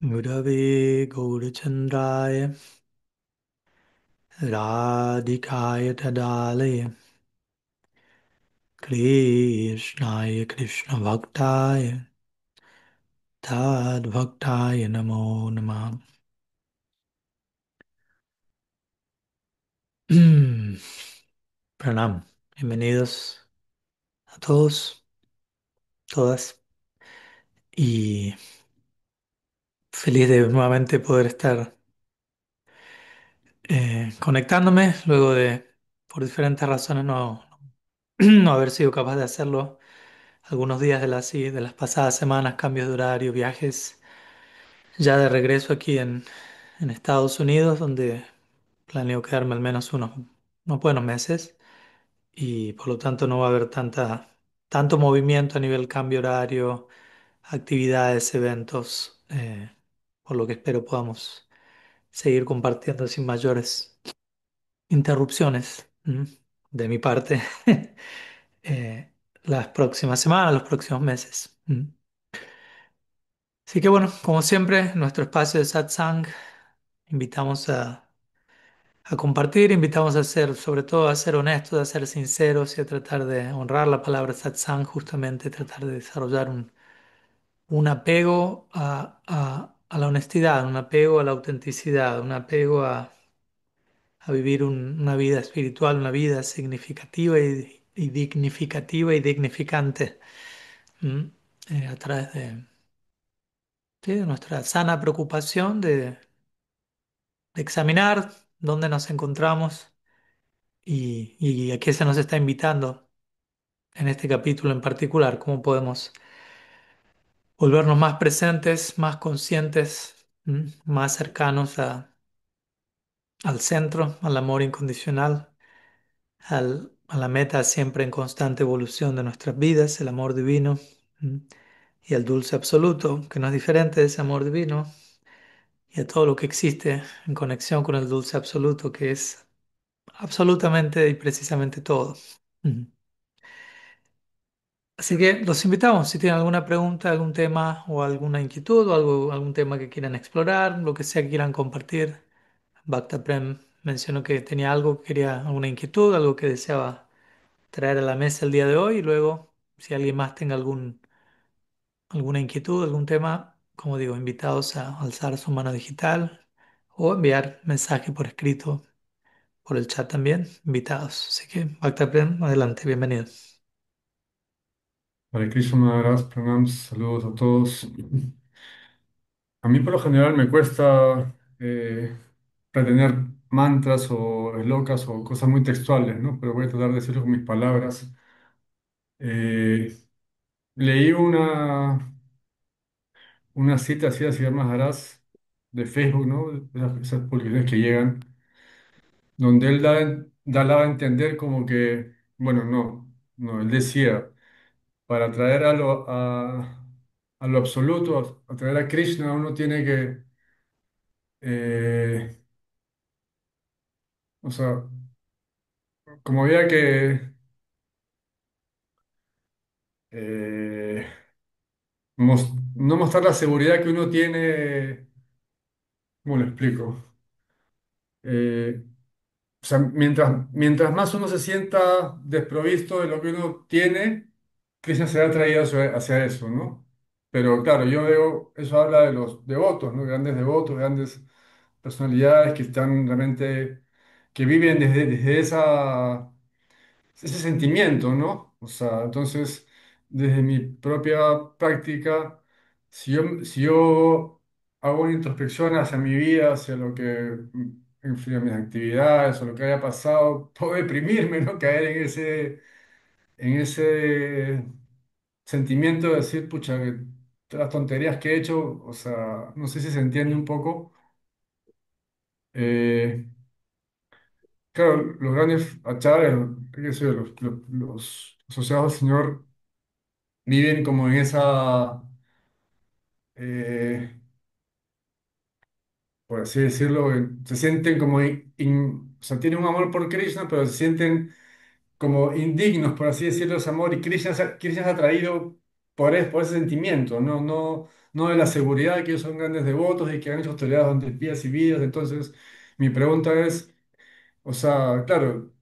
Gurave Gaurachandraya Radhikaya Tadalaya Krishnaya Krishna Bhaktaya Tad Bhaktaya Namo Namah. Pranam. Bienvenidos a todos, todas, y feliz de nuevamente poder estar conectándome luego de, por diferentes razones, no haber sido capaz de hacerlo algunos días de las pasadas semanas, cambios de horario, viajes, ya de regreso aquí en Estados Unidos, donde planeo quedarme al menos unos buenos meses, y por lo tanto no va a haber tanto movimiento a nivel cambio horario, actividades, eventos, por lo que espero podamos seguir compartiendo sin mayores interrupciones, de mi parte, eh, las próximas semanas, los próximos meses. Así que bueno, como siempre, en nuestro espacio de satsang, invitamos a compartir, invitamos a ser, sobre todo a ser honestos, a ser sinceros y a tratar de honrar la palabra satsang, justamente tratar de desarrollar un apego a la honestidad, un apego a la autenticidad, un apego a vivir una vida espiritual, una vida significativa y dignificativa y dignificante, ¿m? A través sí, de nuestra sana preocupación de examinar dónde nos encontramos y a qué se nos está invitando en este capítulo en particular, cómo podemos volvernos más presentes, más conscientes, más cercanos al centro, al amor incondicional, a la meta siempre en constante evolución de nuestras vidas, el amor divino, ¿m? Y al dulce absoluto, que no es diferente de ese amor divino, y a todo lo que existe en conexión con el dulce absoluto, que es absolutamente y precisamente todo. Ujú. Así que los invitamos, si tienen alguna pregunta, algún tema o alguna inquietud o algún tema que quieran explorar, lo que sea que quieran compartir. Bhakta Prem mencionó que tenía algo, quería alguna inquietud, algo que deseaba traer a la mesa el día de hoy. Y luego, si alguien más tenga alguna inquietud, algún tema, como digo, invitados a alzar su mano digital o enviar mensaje por escrito, por el chat también, invitados. Así que, Bhakta Prem, adelante, bienvenido. Hare Krishna Maharaj, pranams, saludos a todos. A mí por lo general me cuesta retener mantras o eslocas o cosas muy textuales, ¿no? Pero voy a tratar de decirlo con mis palabras. Eh, Leí una cita así de Siddhartha Maharaj de Facebook, ¿no? Esas publicaciones que llegan, donde él daba a entender como que, bueno, no, él decía, para traer a lo absoluto, a traer a Krishna, uno tiene que Eh, o sea, como había que eh, no mostrar la seguridad que uno tiene, ¿cómo lo explico? Eh, o sea, mientras más uno se sienta desprovisto de lo que uno tiene, Krishna será atraído hacia eso, ¿no? Pero claro, yo veo, eso habla de los devotos, ¿no? Grandes devotos, grandes personalidades que están realmente, que viven desde ese sentimiento, ¿no? O sea, entonces, desde mi propia práctica, si yo hago una introspección hacia mi vida, hacia lo que influye en mis actividades o lo que haya pasado, puedo deprimirme, ¿no? Caer en ese sentimiento de decir, pucha, que todas las tonterías que he hecho, o sea, no sé si se entiende un poco. Eh, claro, los grandes achares, qué sé yo, los asociados al Señor viven como en eh, por así decirlo, se sienten como, o sea, tienen un amor por Krishna, pero se sienten como indignos, por así decirlo, ese amor, y Krishna es atraído por ese sentimiento, no, no, no de la seguridad de que ellos son grandes devotos y que han hecho austeridad durante vidas y vidas. Entonces, mi pregunta es, o sea, claro,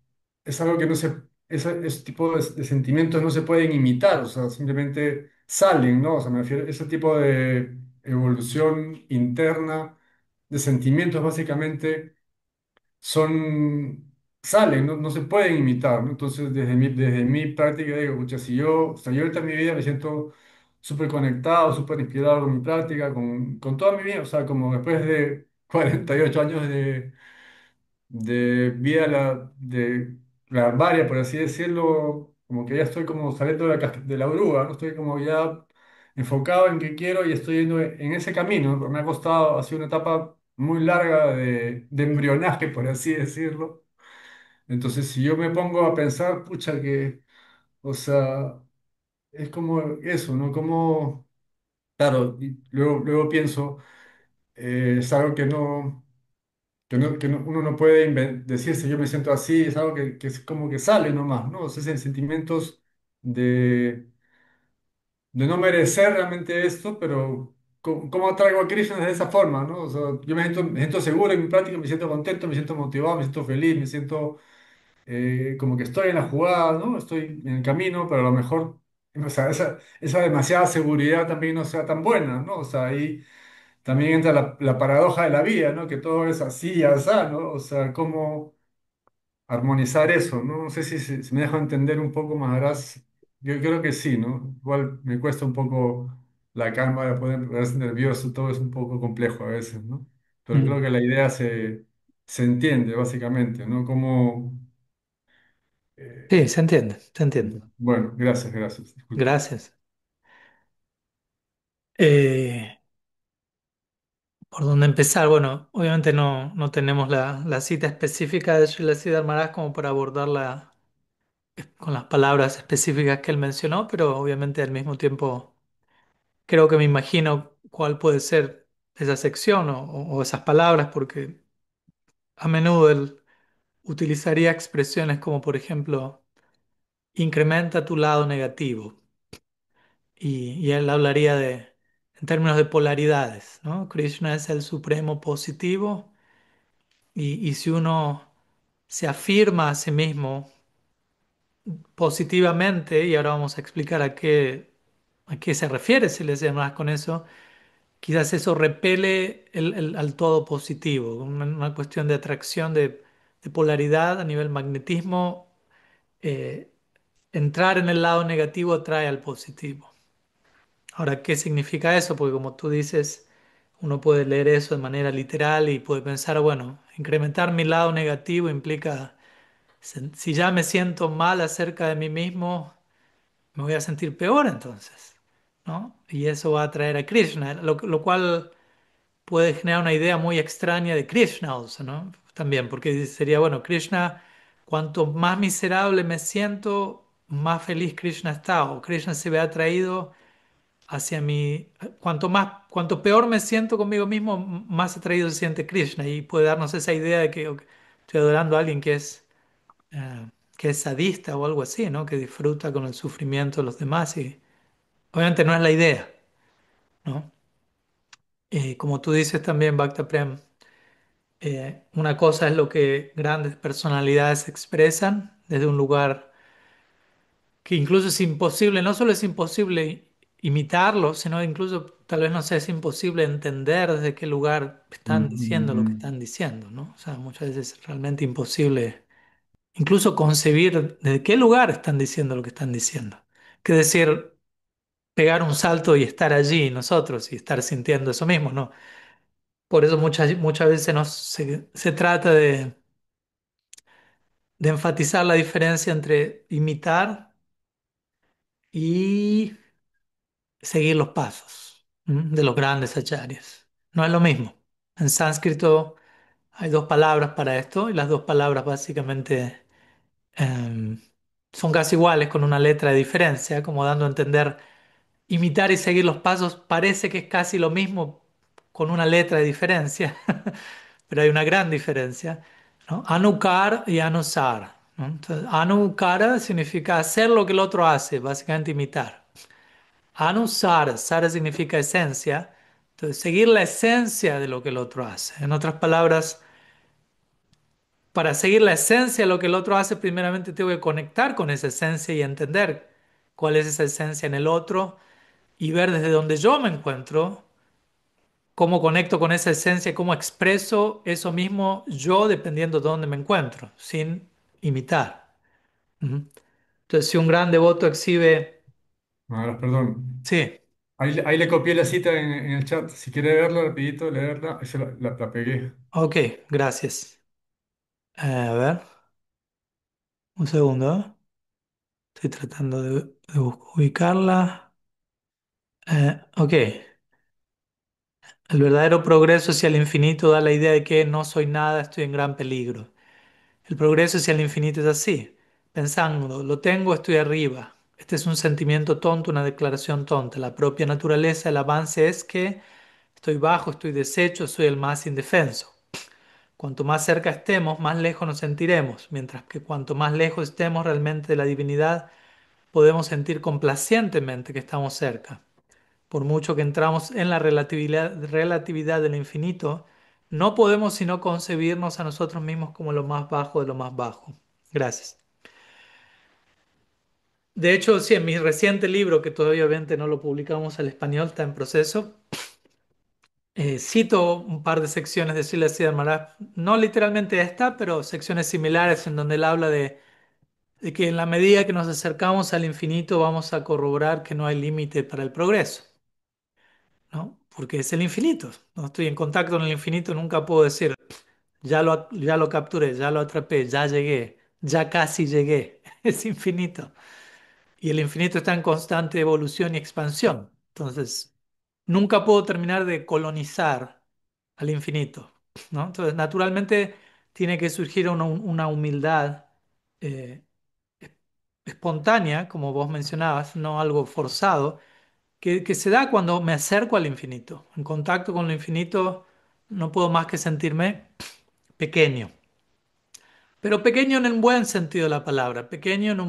es algo que no se, ese tipo de sentimientos no se pueden imitar, o sea, simplemente salen, ¿no? O sea, me refiero, ese tipo de evolución interna de sentimientos básicamente son, salen, no, no se pueden imitar, ¿no? Entonces, desde mi práctica digo, escucha, si yo, o sea, yo ahorita en mi vida me siento súper conectado, súper inspirado con mi práctica, con toda mi vida, o sea, como después de 48 años de vida de la varia, por así decirlo, como que ya estoy como saliendo de la oruga, ¿no? Estoy como ya enfocado en qué quiero y estoy yendo en ese camino, ¿no? Me ha costado, ha sido una etapa muy larga de embrionaje, por así decirlo. Entonces, si yo me pongo a pensar, pucha, que, o sea, es como eso, ¿no? Como, claro, y luego pienso, es algo que uno no puede decirse yo me siento así, es algo que es como que sale nomás, ¿no? O sea, sentimientos de, de no merecer realmente esto, pero ¿cómo atraigo a Krishna de esa forma, ¿no? O sea, yo me siento seguro en mi práctica, me siento contento, me siento motivado, me siento feliz, me siento como que estoy en la jugada, ¿no? Estoy en el camino, pero a lo mejor, o sea, esa demasiada seguridad también no sea tan buena, ¿no? O sea, ahí también entra la paradoja de la vida, ¿no? Que todo es así y así, ¿no? O sea, cómo armonizar eso, ¿no? No sé si me dejo entender un poco más, verás. Yo creo que sí, ¿no? Igual me cuesta un poco la calma de ponerse nervioso, todo es un poco complejo a veces, ¿no? Pero Mm. creo que la idea se entiende, básicamente, ¿no? Como, eh, Sí, se entiende, se entiende. bueno, gracias, disculpa. Gracias. Eh, ¿Por dónde empezar? Bueno, obviamente no tenemos la cita específica de Srila Siddhar Maharaj como para abordarla con las palabras específicas que él mencionó, pero obviamente al mismo tiempo creo que me imagino cuál puede ser esa sección o esas palabras, porque a menudo él utilizaría expresiones como, por ejemplo, incrementa tu lado negativo, y él hablaría en términos de polaridades, ¿no? Krishna es el supremo positivo, y si uno se afirma a sí mismo positivamente, y ahora vamos a explicar a qué se refiere si le más con eso, quizás eso repele al todo positivo, una cuestión de atracción de polaridad a nivel magnetismo. eh, Entrar en el lado negativo atrae al positivo. Ahora, ¿qué significa eso? Porque como tú dices, uno puede leer eso de manera literal y puede pensar, bueno, incrementar mi lado negativo implica, si ya me siento mal acerca de mí mismo, me voy a sentir peor entonces, ¿no? Y eso va a atraer a Krishna, lo cual puede generar una idea muy extraña de Krishna, also, ¿no? También, porque sería, bueno, Krishna, cuanto más miserable me siento, más feliz Krishna está, o Krishna se ve atraído hacia mí. Cuanto peor me siento conmigo mismo, más atraído se siente Krishna, y puede darnos esa idea de que ok, estoy adorando a alguien eh, que es sadista o algo así, ¿no? Que disfruta con el sufrimiento de los demás, y obviamente no es la idea, ¿no? Como tú dices también, Bhakta Prem, una cosa es lo que grandes personalidades expresan desde un lugar que incluso es imposible, no solo es imposible imitarlo, sino incluso tal vez no sea, es imposible entender desde qué lugar Mm, están diciendo lo que mm, están diciendo, ¿no? O sea, muchas veces es realmente imposible incluso concebir desde qué lugar están diciendo lo que están diciendo. Que decir, pegar un salto y estar allí nosotros y estar sintiendo eso mismo, ¿no? Por eso muchas veces se trata de enfatizar la diferencia entre imitar y seguir los pasos, de los grandes acharyas. No es lo mismo. En sánscrito hay dos palabras para esto, y las dos palabras básicamente em, son casi iguales con una letra de diferencia, como dando a entender, imitar y seguir los pasos parece que es casi lo mismo con una letra de diferencia, pero hay una gran diferencia, ¿no? Anukar y anusar, ¿no? Entonces, anukara significa hacer lo que el otro hace, básicamente imitar. Anusara, sara significa esencia. Entonces, seguir la esencia de lo que el otro hace. En otras palabras, para seguir la esencia de lo que el otro hace, primeramente tengo que conectar con esa esencia y entender cuál es esa esencia en el otro y ver desde donde yo me encuentro, cómo conecto con esa esencia, cómo expreso eso mismo yo dependiendo de dónde me encuentro, sin imitar. Ujú. Entonces, si un gran devoto exhibe, Ahora, perdón. sí, Ahí le copié la cita en el chat. Si quiere verla, rapidito, leerla, eso la pegué. ok, gracias. A ver, un segundo, ¿eh? Estoy tratando de ubicarla. Ok. El verdadero progreso hacia el infinito da la idea de que no soy nada, estoy en gran peligro. El progreso hacia el infinito es así. Pensando, lo tengo, estoy arriba. Este es un sentimiento tonto, una declaración tonta. La propia naturaleza del avance es que estoy bajo, estoy deshecho, soy el más indefenso. Cuanto más cerca estemos, más lejos nos sentiremos, mientras que cuanto más lejos estemos realmente de la divinidad, podemos sentir complacientemente que estamos cerca. Por mucho que entramos en la relatividad del infinito, no podemos sino concebirnos a nosotros mismos como lo más bajo de lo más bajo. Gracias. De hecho, sí, en mi reciente libro, que todavía obviamente no lo publicamos al español, está en proceso, cito un par de secciones de Srila Siddhar Maharaj, no literalmente esta, pero secciones similares en donde él habla de que en la medida que nos acercamos al infinito vamos a corroborar que no hay límite para el progreso. ¿No? Porque es el infinito. No estoy en contacto con el infinito, nunca puedo decir, ya lo capturé, ya lo atrapé, ya llegué, ya casi llegué. Es infinito. Y el infinito está en constante evolución y expansión. Entonces, nunca puedo terminar de colonizar al infinito, ¿no? Entonces, naturalmente, tiene que surgir una humildad eh, espontánea, como vos mencionabas, no algo forzado que se da cuando me acerco al infinito. En contacto con lo infinito no puedo más que sentirme pequeño. Pero pequeño en un buen sentido de la palabra, pequeño en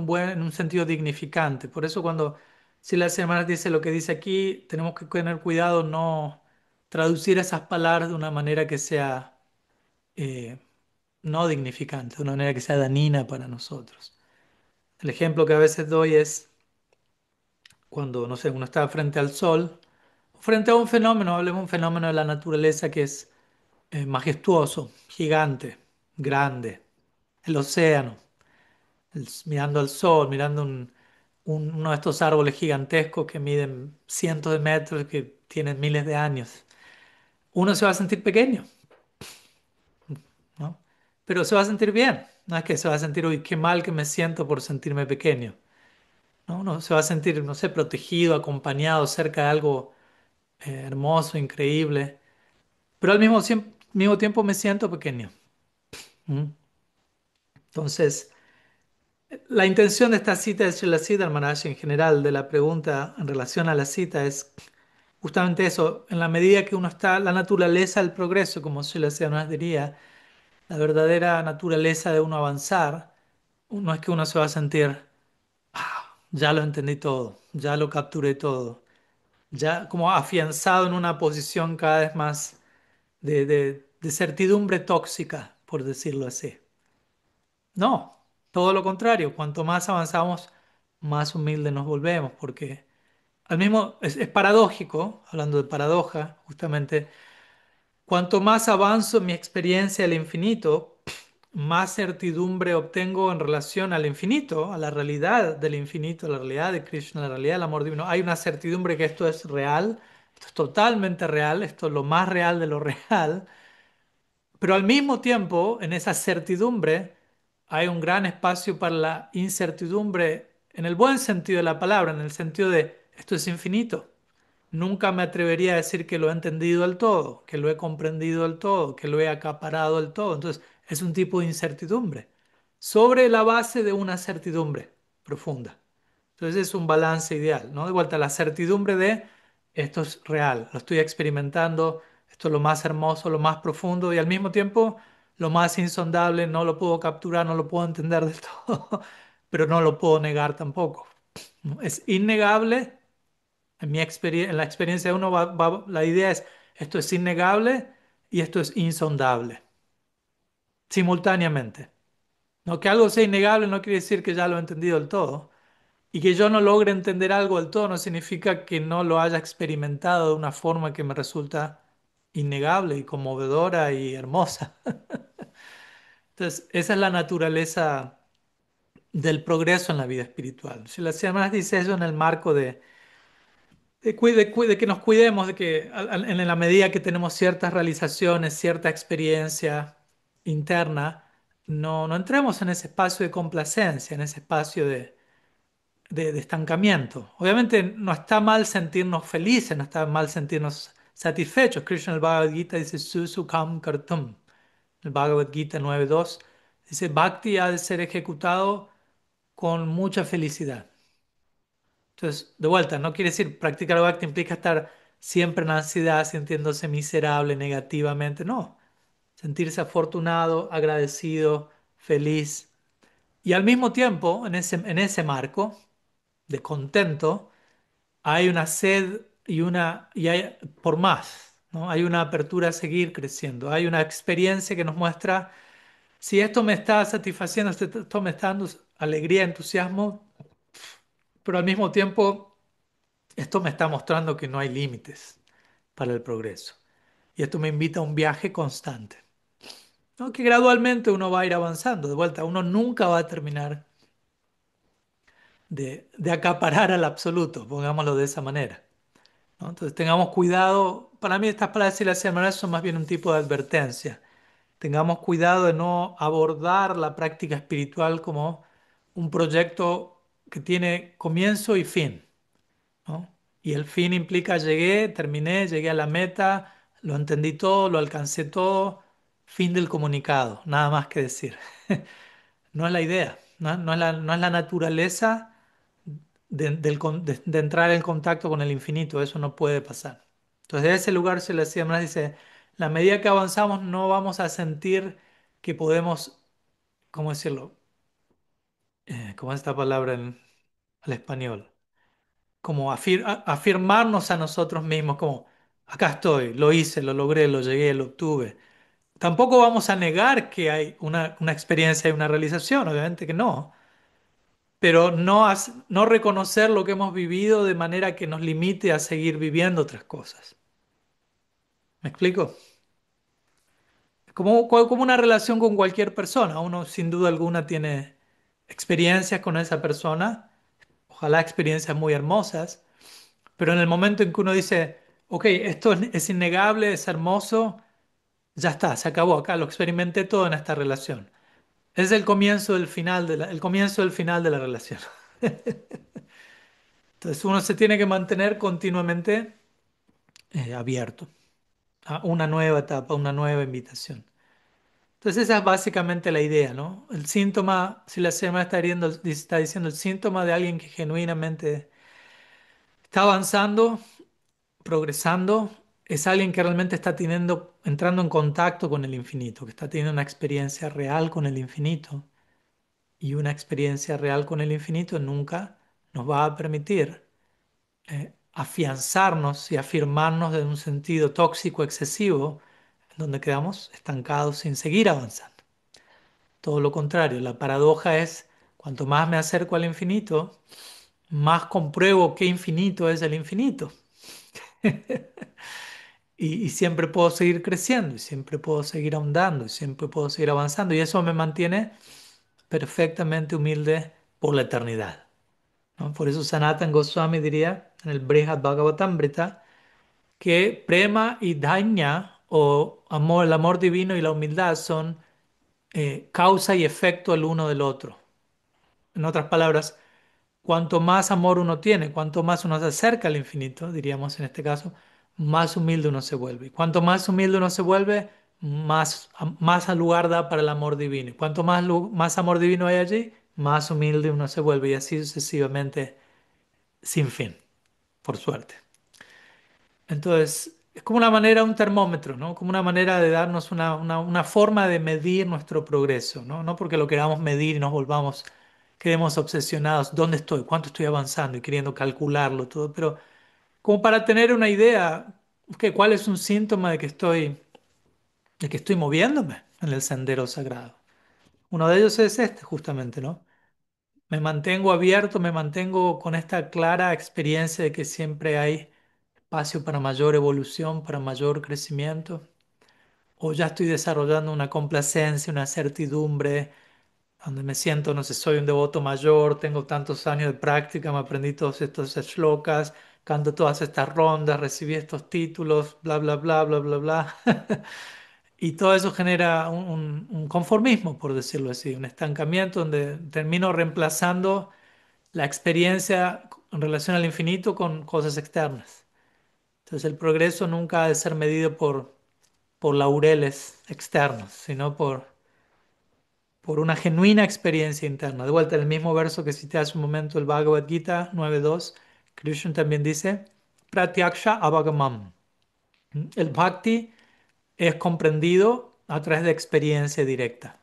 un sentido dignificante. Por eso cuando Silas Hermanas dice lo que dice aquí, tenemos que tener cuidado no traducir esas palabras de una manera que sea eh, no dignificante, de una manera que sea dañina para nosotros. El ejemplo que a veces doy es cuando, no sé, uno está frente al sol, frente a un fenómeno, hablemos de un fenómeno de la naturaleza que es majestuoso, gigante, grande, el océano, mirando al sol, mirando uno de estos árboles gigantescos que miden cientos de metros, que tienen miles de años. Uno se va a sentir pequeño, ¿no? Pero se va a sentir bien. No es que se va a sentir, uy, qué mal que me siento por sentirme pequeño. ¿No? Uno se va a sentir, no sé, protegido, acompañado, cerca de algo hermoso, increíble. Pero al mismo tiempo me siento pequeño. ¿Mm? Entonces, la intención de esta cita de Srila Siddhar Maharaj en general, de la pregunta en relación a la cita, es justamente eso. En la medida que uno está, la naturaleza del progreso, como Srila Siddhar Maharaj diría, la verdadera naturaleza de uno avanzar, no es que uno se va a sentir, ya lo entendí todo, ya lo capturé todo, ya como afianzado en una posición cada vez más de certidumbre tóxica, por decirlo así. No, todo lo contrario, cuanto más avanzamos, más humildes nos volvemos, porque al mismo, es paradójico, hablando de paradoja, justamente, cuanto más avanzo en mi experiencia del infinito, más certidumbre obtengo en relación al infinito, a la realidad del infinito, a la realidad de Krishna, a la realidad del amor divino. Hay una certidumbre que esto es real, esto es totalmente real, esto es lo más real de lo real. Pero al mismo tiempo, en esa certidumbre, hay un gran espacio para la incertidumbre en el buen sentido de la palabra, en el sentido de esto es infinito. Nunca me atrevería a decir que lo he entendido del todo, que lo he comprendido del todo, que lo he acaparado del todo. Entonces, es un tipo de incertidumbre sobre la base de una certidumbre profunda. Entonces es un balance ideal, ¿no? De vuelta, la certidumbre de esto es real, lo estoy experimentando, esto es lo más hermoso, lo más profundo y al mismo tiempo lo más insondable, no lo puedo capturar, no lo puedo entender del todo, pero no lo puedo negar tampoco, ¿no? Es innegable En la experiencia de uno la idea es esto es innegable y esto es insondable, simultáneamente. No que algo sea innegable no quiere decir que ya lo he entendido del todo. Y que yo no logre entender algo del todo no significa que no lo haya experimentado de una forma que me resulta innegable y conmovedora y hermosa. Entonces, esa es la naturaleza del progreso en la vida espiritual. Si la semana dice eso en el marco de que nos cuidemos, de que en la medida que tenemos ciertas realizaciones, cierta experiencia interna, no entremos en ese espacio de complacencia, en ese espacio de estancamiento. Obviamente no está mal sentirnos felices, no está mal sentirnos satisfechos. Krishna en el Bhagavad Gita dice Susukam Kartum. El Bhagavad Gita 9.2 dice Bhakti ha de ser ejecutado con mucha felicidad. Entonces, de vuelta, no quiere decir practicar Bhakti implica estar siempre en ansiedad, sintiéndose miserable negativamente. No, sentirse afortunado, agradecido, feliz. Y al mismo tiempo, en ese marco de contento, hay una sed y hay por más, ¿no? Hay una apertura a seguir creciendo. Hay una experiencia que nos muestra si esto me está satisfaciendo, esto me está dando alegría, entusiasmo, pero al mismo tiempo esto me está mostrando que no hay límites para el progreso. Y esto me invita a un viaje constante, ¿no? Que gradualmente uno va a ir avanzando. De vuelta, uno nunca va a terminar de acaparar al absoluto, pongámoslo de esa manera. ¿No? Entonces tengamos cuidado. Para mí estas palabras y las semanas son más bien un tipo de advertencia. Tengamos cuidado de no abordar la práctica espiritual como un proyecto que tiene comienzo y fin, ¿no? Y el fin implica llegué, terminé, llegué a la meta, lo entendí todo, lo alcancé todo, fin del comunicado, nada más que decir. No es la idea, no es la naturaleza de entrar en contacto con el infinito, eso no puede pasar. Entonces, de ese lugar se le decía, dice, la medida que avanzamos no vamos a sentir que podemos, ¿cómo decirlo? ¿Cómo es esta palabra al español? Como afirmarnos a nosotros mismos, como, acá estoy, lo hice, lo logré, lo llegué, lo obtuve. Tampoco vamos a negar que hay una experiencia y una realización, obviamente que no, pero no reconocer lo que hemos vivido de manera que nos limite a seguir viviendo otras cosas. ¿Me explico? Como una relación con cualquier persona. Uno sin duda alguna tiene experiencias con esa persona, ojalá experiencias muy hermosas, pero en el momento en que uno dice, ok, esto es innegable, es hermoso, ya está, se acabó acá, lo experimenté todo en esta relación. Es el comienzo del final el comienzo del final de la relación. Entonces uno se tiene que mantener continuamente abierto a una nueva etapa, una nueva invitación. Entonces esa es básicamente la idea, ¿no? El síntoma, si la semana está diciendo el síntoma de alguien que genuinamente está avanzando, progresando, es alguien que realmente está entrando en contacto con el infinito, que está teniendo una experiencia real con el infinito. Y una experiencia real con el infinito nunca nos va a permitir afianzarnos y afirmarnos de un sentido tóxico excesivo, en donde quedamos estancados sin seguir avanzando. Todo lo contrario, la paradoja es, cuanto más me acerco al infinito, más compruebo qué infinito es el infinito. Y siempre puedo seguir creciendo, y siempre puedo seguir ahondando, y siempre puedo seguir avanzando. Y eso me mantiene perfectamente humilde por la eternidad, ¿no? Por eso Sanatan Goswami diría en el Brihad Bhagavatamrita que prema y daña o amor, el amor divino y la humildad son causa y efecto el uno del otro. En otras palabras, cuanto más amor uno tiene, cuanto más uno se acerca al infinito, diríamos en este caso, más humilde uno se vuelve. Y cuanto más humilde uno se vuelve, más al lugar da para el amor divino. Y cuanto más amor divino hay allí, más humilde uno se vuelve. Y así sucesivamente, sin fin, por suerte. Entonces, es como una manera, un termómetro, ¿no? Como una manera de darnos una forma de medir nuestro progreso, ¿no? No porque lo queramos medir y quedemos obsesionados, ¿dónde estoy? ¿Cuánto estoy avanzando? Y queriendo calcularlo todo, pero como para tener una idea, cuál es un síntoma de que estoy moviéndome en el sendero sagrado. Uno de ellos es este, justamente, ¿no? Me mantengo abierto, me mantengo con esta clara experiencia de que siempre hay espacio para mayor evolución, para mayor crecimiento, o ya estoy desarrollando una complacencia, una certidumbre, donde me siento, no sé, soy un devoto mayor, tengo tantos años de práctica, me aprendí todos estos shlokas, canto todas estas rondas, recibí estos títulos, bla, bla, bla, bla, bla, bla. Y todo eso genera un conformismo, por decirlo así, un estancamiento donde termino reemplazando la experiencia en relación al infinito con cosas externas. Entonces el progreso nunca ha de ser medido por laureles externos, sino por una genuina experiencia interna. De vuelta, en el mismo verso que cité hace un momento, el Bhagavad Gita 9.2, Krishna también dice, Pratyaksha Avagamam. El bhakti es comprendido a través de experiencia directa.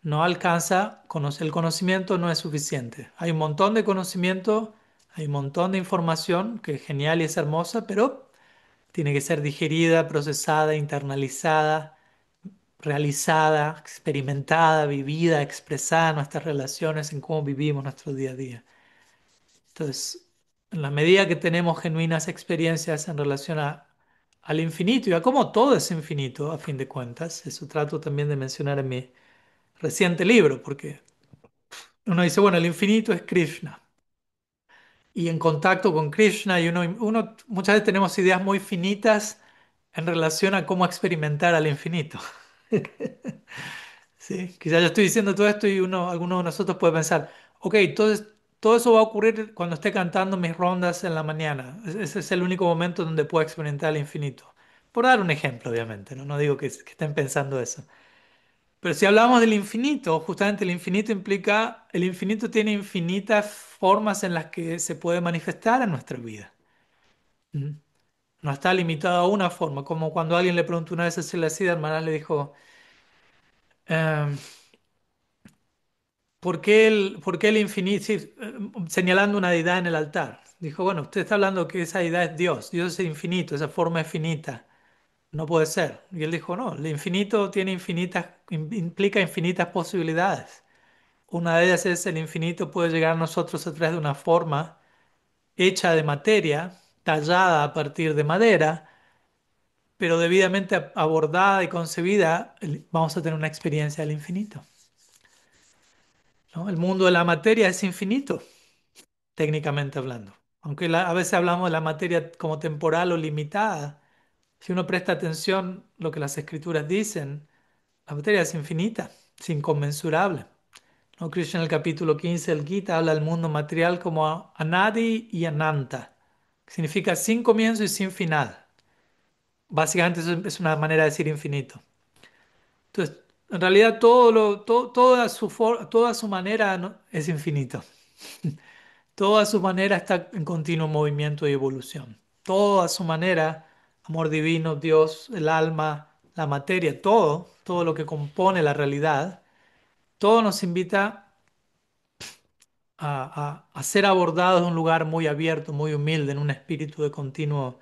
No alcanza, el conocimiento no es suficiente. Hay un montón de conocimiento, hay un montón de información que es genial y es hermosa, pero tiene que ser digerida, procesada, internalizada, realizada, experimentada, vivida, expresada en nuestras relaciones, en cómo vivimos nuestro día a día. Entonces, en la medida que tenemos genuinas experiencias en relación al infinito y a cómo todo es infinito, a fin de cuentas, eso trato también de mencionar en mi reciente libro, porque uno dice, bueno, el infinito es Krishna. Y en contacto con Krishna, y uno muchas veces tenemos ideas muy finitas en relación a cómo experimentar al infinito. Sí, quizás yo estoy diciendo todo esto y alguno de nosotros puede pensar, ok, entonces todo eso va a ocurrir cuando esté cantando mis rondas en la mañana. Ese es el único momento donde puedo experimentar el infinito. Por dar un ejemplo, obviamente, no, no digo que estén pensando eso. Pero si hablamos del infinito, justamente el infinito implica, el infinito tiene infinitas formas en las que se puede manifestar en nuestra vida. ¿Mm? No está limitado a una forma, como cuando alguien le preguntó una vez a Celestino, hermana, le dijo, em, por qué el infinito? Sí, señalando una deidad en el altar. Dijo, bueno, usted está hablando que esa deidad es Dios. Dios es infinito, esa forma es finita. No puede ser. Y él dijo, no, el infinito tiene implica infinitas posibilidades. Una de ellas es el infinito puede llegar a nosotros a través de una forma hecha de materia, tallada a partir de madera, pero debidamente abordada y concebida, vamos a tener una experiencia del infinito, ¿no? El mundo de la materia es infinito, técnicamente hablando. Aunque a veces hablamos de la materia como temporal o limitada, si uno presta atención a lo que las escrituras dicen, la materia es infinita, es inconmensurable, ¿no? Krishna en el capítulo 15 del Gita habla del mundo material como Anadi y Ananta, que significa sin comienzo y sin final. Básicamente eso es una manera de decir infinito. Entonces, en realidad toda su manera es infinito. Toda su manera está en continuo movimiento y evolución. Toda su manera, amor divino, Dios, el alma, la materia, todo lo que compone la realidad, todo nos invita a ser abordados en un lugar muy abierto, muy humilde, en un espíritu de continuo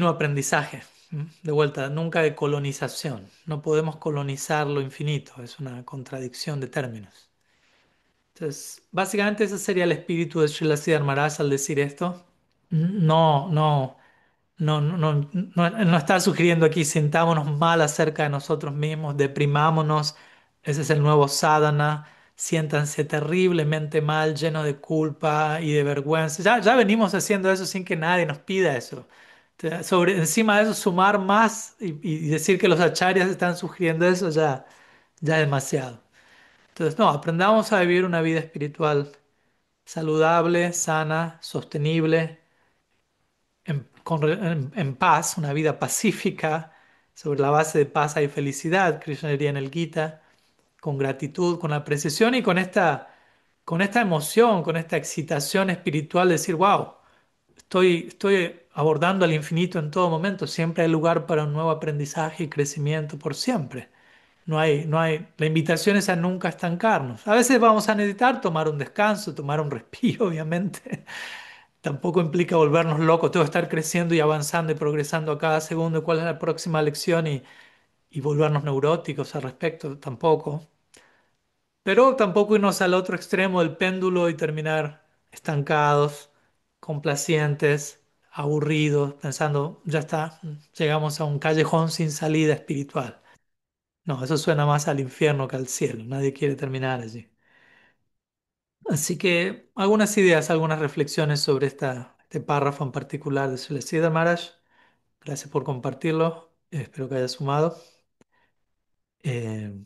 aprendizaje. ¿M? De vuelta, nunca de colonización. No podemos colonizar lo infinito, es una contradicción de términos. Entonces, básicamente ese sería el espíritu de Srila Siddhar Maharaj al decir esto. No, no. No está sugiriendo aquí sintámonos mal acerca de nosotros mismos, deprimámonos, ese es el nuevo sadhana, siéntanse terriblemente mal, llenos de culpa y de vergüenza. Ya venimos haciendo eso sin que nadie nos pida eso. Encima de eso, sumar más y decir que los acharyas están sugiriendo eso ya es demasiado. Entonces, no, aprendamos a vivir una vida espiritual saludable, sana, sostenible en paz, una vida pacífica, sobre la base de paz hay felicidad, Krishna diría en el Gita, con gratitud, con apreciación y con esta emoción, con esta excitación espiritual de decir, wow, estoy abordando al infinito en todo momento, siempre hay lugar para un nuevo aprendizaje y crecimiento por siempre. La invitación es a nunca estancarnos. A veces vamos a necesitar tomar un descanso, tomar un respiro, obviamente, tampoco implica volvernos locos, tengo que estar creciendo y avanzando y progresando a cada segundo, cuál es la próxima lección y volvernos neuróticos al respecto, tampoco. Pero tampoco irnos al otro extremo del péndulo y terminar estancados, complacientes, aburridos, pensando, ya está, llegamos a un callejón sin salida espiritual. No, eso suena más al infierno que al cielo, nadie quiere terminar allí. Así que algunas ideas, algunas reflexiones sobre este párrafo en particular de Sulecida Maharaj. Gracias por compartirlo, espero que haya sumado. Eh,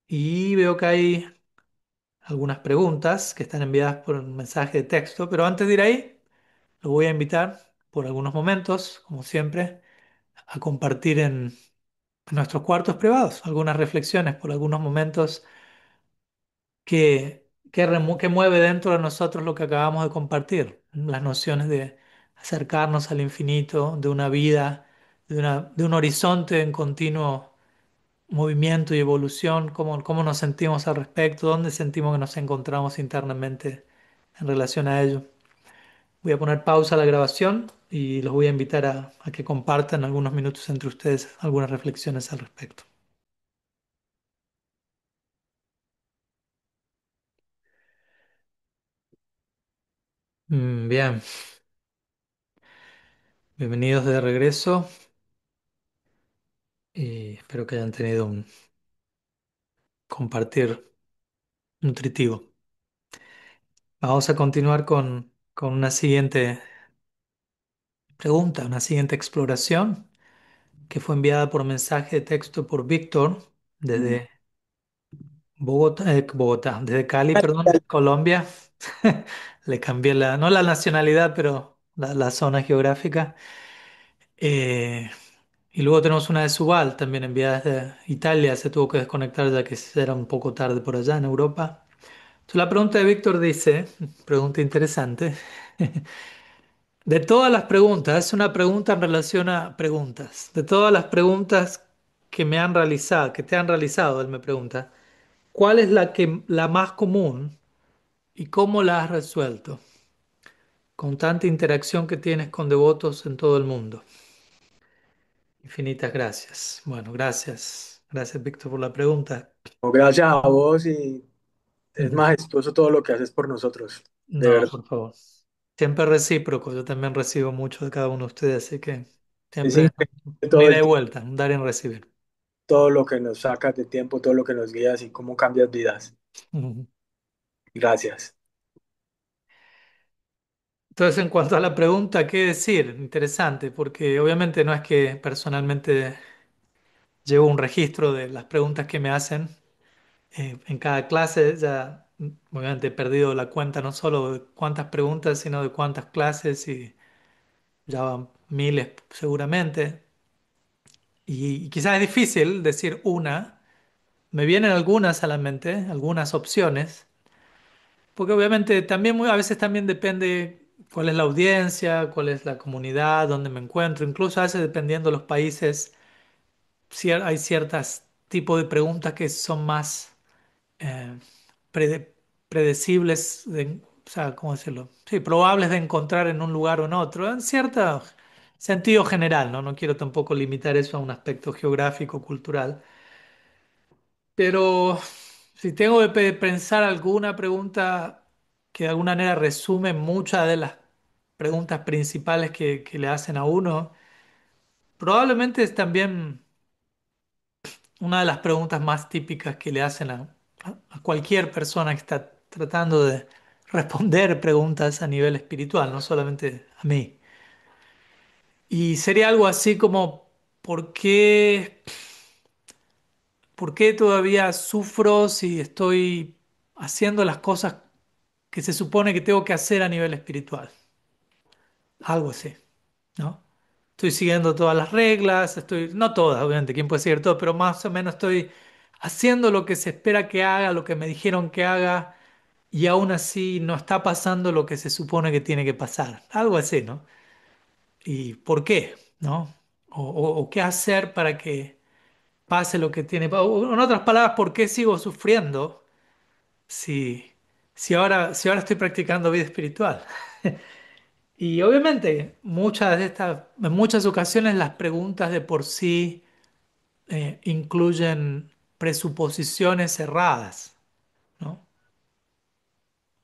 y veo que hay algunas preguntas que están enviadas por un mensaje de texto, pero antes de ir ahí, lo voy a invitar por algunos momentos, como siempre, a compartir en nuestros cuartos privados algunas reflexiones por algunos momentos que mueve dentro de nosotros lo que acabamos de compartir, las nociones de acercarnos al infinito, de una vida, de un horizonte en continuo movimiento y evolución, cómo nos sentimos al respecto, dónde sentimos que nos encontramos internamente en relación a ello. Voy a poner pausa a la grabación y los voy a invitar a que compartan algunos minutos entre ustedes algunas reflexiones al respecto. Bien, bienvenidos de regreso y espero que hayan tenido un compartir nutritivo. Vamos a continuar con una siguiente pregunta, una siguiente exploración que fue enviada por mensaje de texto por Víctor desde desde Cali, perdón, Colombia. Le cambié no la nacionalidad, pero la zona geográfica. Eh, y luego tenemos una de Subal, también enviada desde Italia. Se tuvo que desconectar ya que era un poco tarde por allá en Europa. Entonces, la pregunta de Víctor dice, pregunta interesante. De todas las preguntas, es una pregunta en relación a preguntas. De todas las preguntas que me han realizado, que te han realizado, él me pregunta, ¿cuál es la más común y cómo la has resuelto? Con tanta interacción que tienes con devotos en todo el mundo. Infinitas gracias. Bueno, gracias. Gracias, Víctor, por la pregunta. No, gracias a vos y es Ujú. majestuoso todo lo que haces por nosotros, de No, verdad. por favor. Siempre recíproco. Yo también recibo mucho de cada uno de ustedes, así que Es siempre increíble un todo ida y el tiempo, vuelta, un dar y un recibir. todo lo que nos sacas de tiempo, todo lo que nos guías y cómo cambias vidas. Ujú. Gracias. Entonces, en cuanto a la pregunta, ¿qué decir? Interesante, porque obviamente no es que personalmente llevo un registro de las preguntas que me hacen en cada clase. Ya obviamente he perdido la cuenta no solo de cuántas preguntas, sino de cuántas clases y ya van miles seguramente. Y quizás es difícil decir una. Me vienen algunas a la mente, algunas opciones, porque obviamente también a veces también depende cuál es la audiencia, cuál es la comunidad, dónde me encuentro. Incluso a veces dependiendo de los países, hay ciertos tipos de preguntas que son más eh, prede- predecibles, o sea, ¿cómo decirlo? Sí, probables de encontrar en un lugar o en otro, en cierto sentido general, ¿no? No quiero tampoco limitar eso a un aspecto geográfico, cultural, pero si tengo que pensar alguna pregunta que de alguna manera resume muchas de las preguntas principales que le hacen a uno, probablemente es también una de las preguntas más típicas que le hacen a cualquier persona que está tratando de responder preguntas a nivel espiritual, no solamente a mí. Y sería algo así como, ¿por por qué todavía sufro si estoy haciendo las cosas que se supone que tengo que hacer a nivel espiritual? Algo así, ¿no? Estoy siguiendo todas las reglas, no todas, obviamente, quién puede seguir todo, pero más o menos estoy haciendo lo que se espera que haga, lo que me dijeron que haga, y aún así no está pasando lo que se supone que tiene que pasar. Algo así, ¿no? ¿Y por qué? ¿No? O qué hacer para que pase lo que tiene. O en otras palabras, ¿por qué sigo sufriendo si, si ahora estoy practicando vida espiritual? Y obviamente, en muchas ocasiones las preguntas de por sí incluyen presuposiciones erradas, ¿no?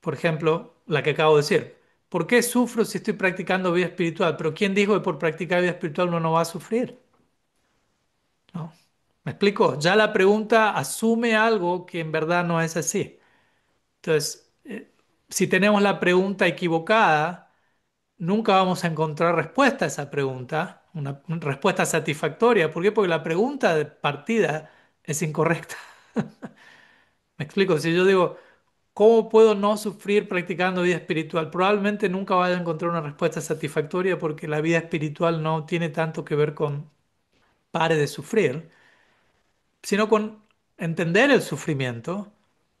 Por ejemplo, la que acabo de decir. ¿Por qué sufro si estoy practicando vida espiritual? Pero ¿quién dijo que por practicar vida espiritual uno no va a sufrir? ¿No? ¿Me explico? Ya la pregunta asume algo que en verdad no es así. Entonces, si tenemos la pregunta equivocada, nunca vamos a encontrar respuesta a esa pregunta, una respuesta satisfactoria. ¿Por qué? Porque la pregunta de partida es incorrecta. ¿Me explico? Si yo digo, ¿cómo puedo no sufrir practicando vida espiritual? Probablemente nunca vaya a encontrar una respuesta satisfactoria porque la vida espiritual no tiene tanto que ver con pare de sufrir, sino con entender el sufrimiento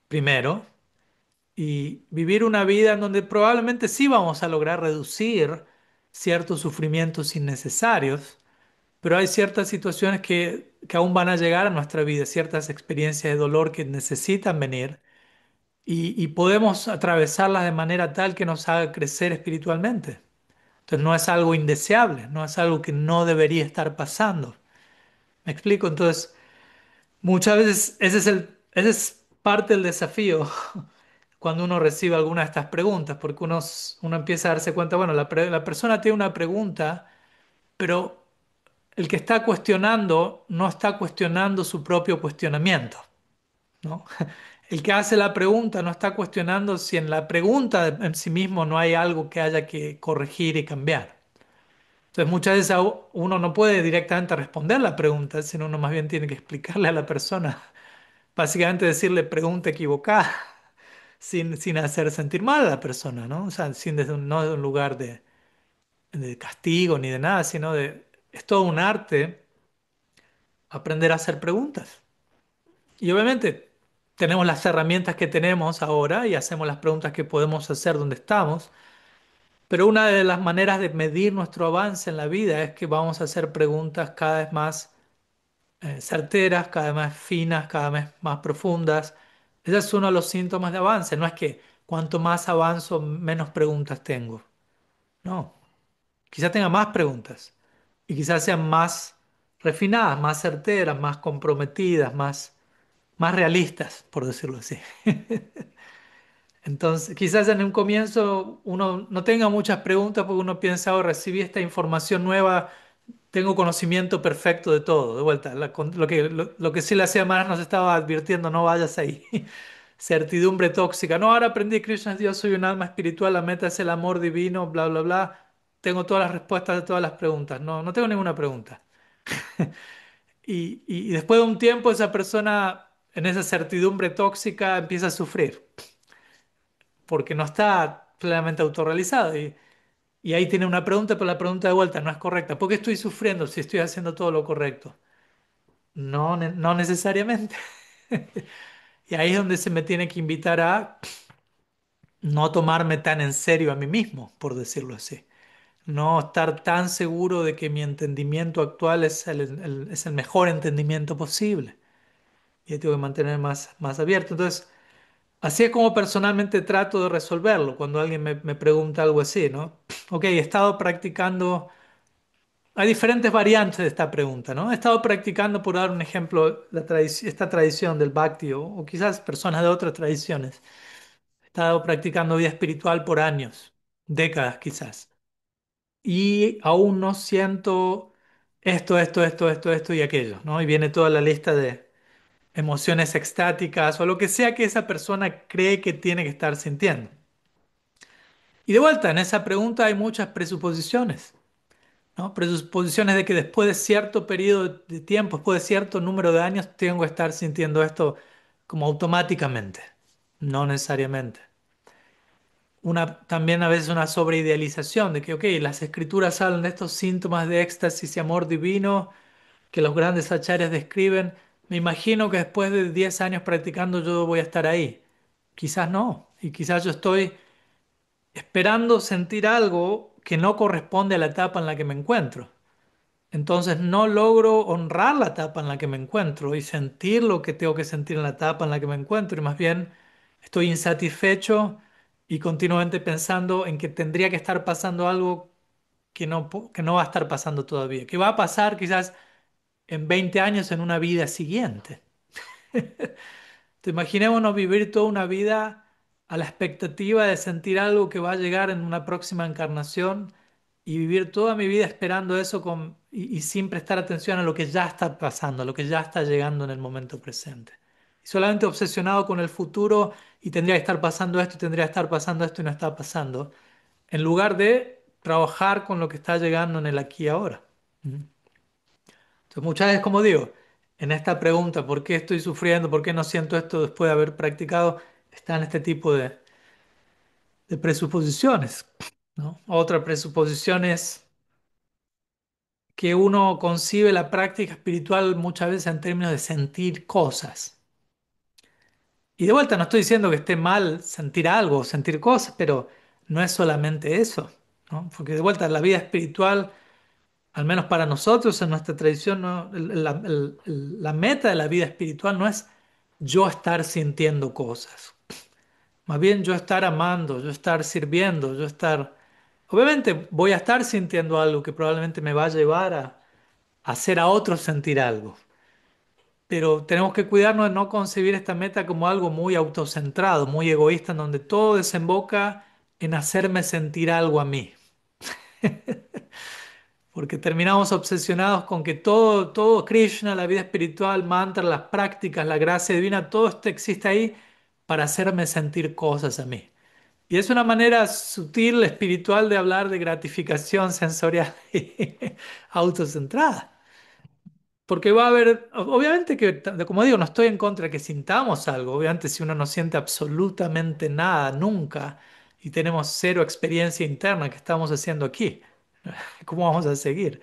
primero y vivir una vida en donde probablemente sí vamos a lograr reducir ciertos sufrimientos innecesarios, pero hay ciertas situaciones que aún van a llegar a nuestra vida, ciertas experiencias de dolor que necesitan venir y podemos atravesarlas de manera tal que nos haga crecer espiritualmente. Entonces no es algo indeseable, no es algo que no debería estar pasando. ¿Me explico? Entonces, muchas veces ese es parte del desafío cuando uno recibe alguna de estas preguntas, porque uno empieza a darse cuenta, bueno, la persona tiene una pregunta, pero el que está cuestionando no está cuestionando su propio cuestionamiento, ¿no? El que hace la pregunta no está cuestionando si en la pregunta en sí mismo no hay algo que haya que corregir y cambiar. Entonces muchas veces uno no puede directamente responder la pregunta, sino uno más bien tiene que explicarle a la persona, básicamente decirle pregunta equivocada, sin hacer sentir mal a la persona, ¿no? O sea, no desde un lugar de castigo ni de nada, sino es todo un arte aprender a hacer preguntas. Y obviamente tenemos las herramientas que tenemos ahora y hacemos las preguntas que podemos hacer donde estamos, pero una de las maneras de medir nuestro avance en la vida es que vamos a hacer preguntas cada vez más certeras, cada vez más finas, cada vez más profundas. Ese es uno de los síntomas de avance. No es que cuanto más avanzo, menos preguntas tengo. No, quizás tenga más preguntas y quizás sean más refinadas, más certeras, más comprometidas, más realistas, por decirlo así. Entonces, quizás en un comienzo uno no tenga muchas preguntas porque uno piensa, oh, recibí esta información nueva, tengo conocimiento perfecto de todo. De vuelta, lo que sí la hacía más nos estaba advirtiendo, no vayas ahí. Certidumbre tóxica. No, ahora aprendí, Krishna es Dios, soy un alma espiritual, la meta es el amor divino, bla, bla, bla. Tengo todas las respuestas de todas las preguntas. No, no tengo ninguna pregunta. Y después de un tiempo esa persona en esa certidumbre tóxica empieza a sufrir porque no está plenamente autorrealizado. Y ahí tiene una pregunta, pero la pregunta de vuelta no es correcta. ¿Por qué estoy sufriendo si estoy haciendo todo lo correcto? No, no necesariamente. Y ahí es donde se me tiene que invitar a no tomarme tan en serio a mí mismo, por decirlo así. No estar tan seguro de que mi entendimiento actual es el mejor entendimiento posible. Y ahí tengo que mantener más abierto. Entonces, así es como personalmente trato de resolverlo cuando alguien me pregunta algo así, ¿no? Ok, he estado practicando. Hay diferentes variantes de esta pregunta, ¿no? He estado practicando, por dar un ejemplo, esta tradición del Bhakti o quizás personas de otras tradiciones. He estado practicando vida espiritual por años, décadas quizás. Y aún no siento esto y aquello, ¿no? Y viene toda la lista de emociones extáticas o lo que sea que esa persona cree que tiene que estar sintiendo. Y de vuelta, en esa pregunta hay muchas presuposiciones, ¿no? Presuposiciones de que después de cierto periodo de tiempo, después de cierto número de años, tengo que estar sintiendo esto como automáticamente, no necesariamente. También a veces una sobreidealización de que, ok, las escrituras hablan de estos síntomas de éxtasis y amor divino que los grandes acharyas describen. Me imagino que después de 10 años practicando yo voy a estar ahí. Quizás no, y quizás yo estoy esperando sentir algo que no corresponde a la etapa en la que me encuentro. Entonces no logro honrar la etapa en la que me encuentro y sentir lo que tengo que sentir en la etapa en la que me encuentro y más bien estoy insatisfecho y continuamente pensando en que tendría que estar pasando algo que no va a estar pasando todavía, que va a pasar quizás en 20 años en una vida siguiente. Imaginémonos vivir toda una vida a la expectativa de sentir algo que va a llegar en una próxima encarnación y vivir toda mi vida esperando eso y sin prestar atención a lo que ya está pasando, a lo que ya está llegando en el momento presente. Y solamente obsesionado con el futuro y tendría que estar pasando esto, y tendría que estar pasando esto y no está pasando, en lugar de trabajar con lo que está llegando en el aquí y ahora. ¿Mm? Entonces, muchas veces, como digo, en esta pregunta, ¿por qué estoy sufriendo? ¿Por qué no siento esto después de haber practicado? Están este tipo de presuposiciones, ¿no? Otra presuposición es que uno concibe la práctica espiritual muchas veces en términos de sentir cosas. Y de vuelta, no estoy diciendo que esté mal sentir algo o sentir cosas, pero no es solamente eso, ¿no? Porque de vuelta, la vida espiritual, al menos para nosotros en nuestra tradición, ¿no? La meta de la vida espiritual no es yo estar sintiendo cosas, más bien yo estar amando, yo estar sirviendo, yo estar... Obviamente voy a estar sintiendo algo que probablemente me va a llevar a hacer a otros sentir algo, pero tenemos que cuidarnos de no concebir esta meta como algo muy autocentrado, muy egoísta, en donde todo desemboca en hacerme sentir algo a mí. Porque terminamos obsesionados con que todo Krishna, la vida espiritual, mantra, las prácticas, la gracia divina, todo esto existe ahí para hacerme sentir cosas a mí. Y es una manera sutil, espiritual de hablar de gratificación sensorial y autocentrada. Porque va a haber, obviamente que, como digo, no estoy en contra de que sintamos algo. Obviamente si uno no siente absolutamente nada, nunca, y tenemos cero experiencia interna, ¿qué estamos haciendo aquí? ¿Cómo vamos a seguir?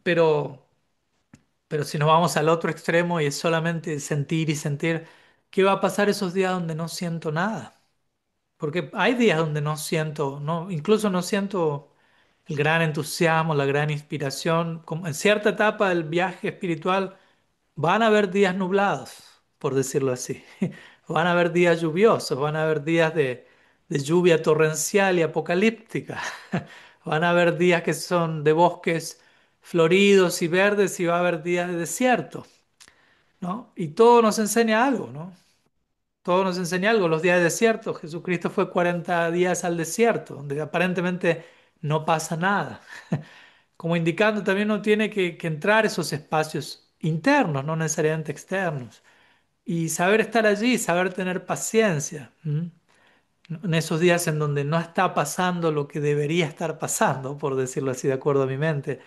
Pero, pero si nos vamos al otro extremo y es solamente sentir y sentir, ¿qué va a pasar esos días donde no siento nada? Porque hay días donde no siento, no, incluso no siento el gran entusiasmo, la gran inspiración. Como en cierta etapa del viaje espiritual van a haber días nublados, por decirlo así. Van a haber días lluviosos, van a haber días de lluvia torrencial y apocalíptica. Van a haber días que son de bosques floridos y verdes y va a haber días de desierto, ¿no? Y todo nos enseña algo, ¿no? Todo nos enseña algo. Los días de desierto, Jesucristo fue 40 días al desierto, donde aparentemente no pasa nada. Como indicando, también uno tiene que entrar a esos espacios internos, no necesariamente externos. Y saber estar allí, saber tener paciencia. ¿M? En esos días en donde no está pasando lo que debería estar pasando, por decirlo así, de acuerdo a mi mente,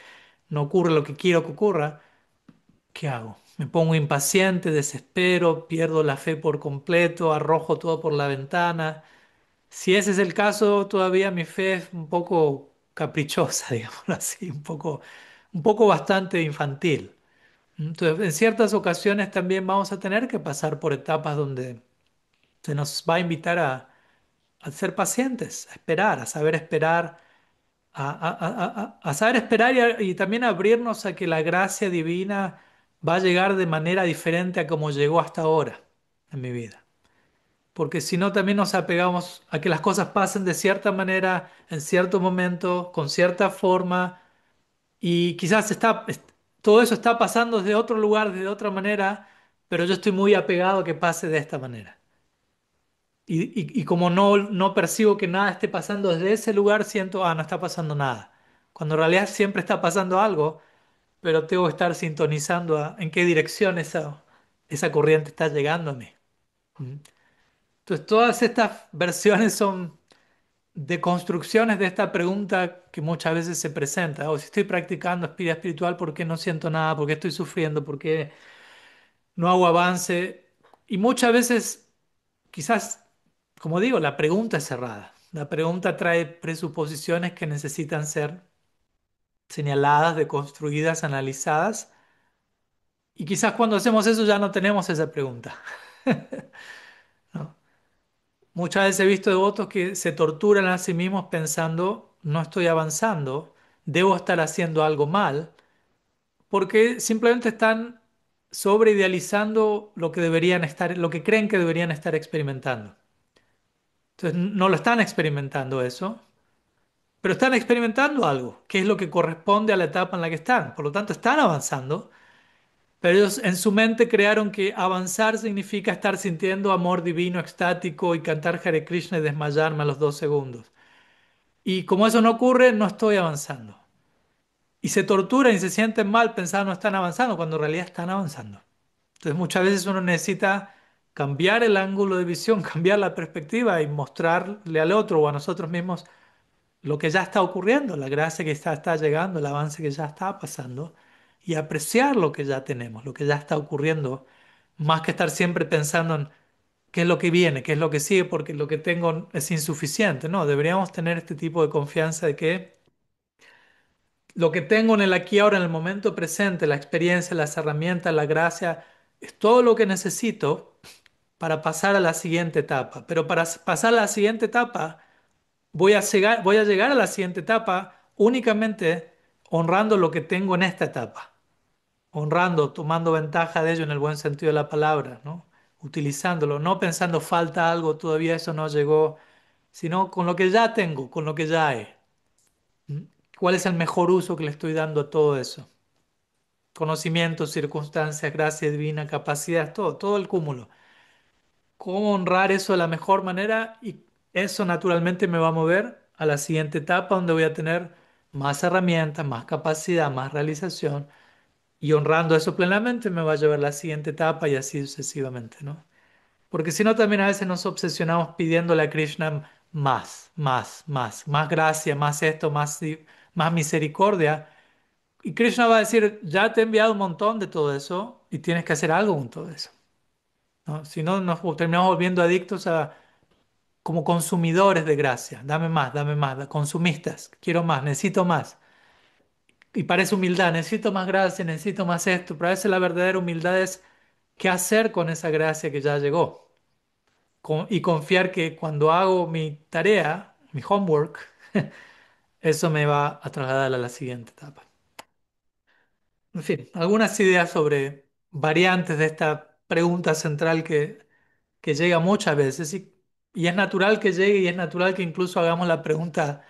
no ocurre lo que quiero que ocurra, ¿qué hago? Me pongo impaciente, desespero, pierdo la fe por completo, arrojo todo por la ventana. Si ese es el caso, todavía mi fe es un poco caprichosa, digámoslo así, un poco bastante infantil. Entonces, en ciertas ocasiones también vamos a tener que pasar por etapas donde se nos va a invitar a ser pacientes, a esperar, a saber esperar, a saber esperar y también abrirnos a que la gracia divina va a llegar de manera diferente a como llegó hasta ahora en mi vida. Porque si no, también nos apegamos a que las cosas pasen de cierta manera, en cierto momento, con cierta forma, y quizás todo eso está pasando desde otro lugar, de otra manera, pero yo estoy muy apegado a que pase de esta manera. Y como no percibo que nada esté pasando desde ese lugar, siento, no está pasando nada. Cuando en realidad siempre está pasando algo, pero tengo que estar sintonizando en qué dirección esa corriente está llegando a mí. ¿Mm? Entonces, todas estas versiones son deconstrucciones de esta pregunta que muchas veces se presenta. O si estoy practicando vida espiritual, ¿por qué no siento nada? ¿Por qué estoy sufriendo? ¿Por qué no hago avance? Y muchas veces, quizás, como digo, la pregunta es cerrada. La pregunta trae presuposiciones que necesitan ser señaladas, deconstruidas, analizadas. Y quizás cuando hacemos eso ya no tenemos esa pregunta, ¿no? Muchas veces he visto devotos que se torturan a sí mismos pensando, no estoy avanzando, debo estar haciendo algo mal, porque simplemente están sobreidealizando lo que deberían estar, lo que creen que deberían estar experimentando. Entonces no lo están experimentando eso, pero están experimentando algo, que es lo que corresponde a la etapa en la que están. Por lo tanto, están avanzando, pero ellos en su mente crearon que avanzar significa estar sintiendo amor divino extático y cantar Hare Krishna y desmayarme a los 2 segundos. Y como eso no ocurre, no estoy avanzando. Y se torturan y se sienten mal pensando no están avanzando, cuando en realidad están avanzando. Entonces muchas veces uno necesita cambiar el ángulo de visión, cambiar la perspectiva y mostrarle al otro o a nosotros mismos lo que ya está ocurriendo, la gracia que está llegando, el avance que ya está pasando y apreciar lo que ya tenemos, lo que ya está ocurriendo, más que estar siempre pensando en qué es lo que viene, qué es lo que sigue, porque lo que tengo es insuficiente. No, deberíamos tener este tipo de confianza de que lo que tengo en el aquí y ahora, en el momento presente, la experiencia, las herramientas, la gracia, es todo lo que necesito para pasar a la siguiente etapa. Pero para pasar a la siguiente etapa, voy a llegar a la siguiente etapa únicamente honrando lo que tengo en esta etapa, honrando, tomando ventaja de ello en el buen sentido de la palabra, ¿no? Utilizándolo, no pensando falta algo, todavía eso no llegó, sino con lo que ya tengo, con lo que ya hay. ¿Mm? ¿Cuál es el mejor uso que le estoy dando a todo eso? Conocimientos, circunstancias, gracia divina, capacidades, todo, todo el cúmulo. ¿Cómo honrar eso de la mejor manera? Y eso naturalmente me va a mover a la siguiente etapa donde voy a tener más herramientas, más capacidad, más realización. Y honrando eso plenamente me va a llevar a la siguiente etapa y así sucesivamente, ¿no? Porque si no, también a veces nos obsesionamos pidiéndole a Krishna más, más, más, más gracia, más esto, más, más misericordia. Y Krishna va a decir, ya te he enviado un montón de todo eso y tienes que hacer algo con todo eso, ¿no? Si no, nos terminamos volviendo adictos a como consumidores de gracia. Dame más, consumistas, quiero más, necesito más. Y parece humildad, necesito más gracia, necesito más esto, pero a veces la verdadera humildad es qué hacer con esa gracia que ya llegó. Y confiar que cuando hago mi tarea, mi homework, eso me va a trasladar a la siguiente etapa. En fin, algunas ideas sobre variantes de esta pregunta central que llega muchas veces y es natural que llegue y es natural que incluso hagamos la pregunta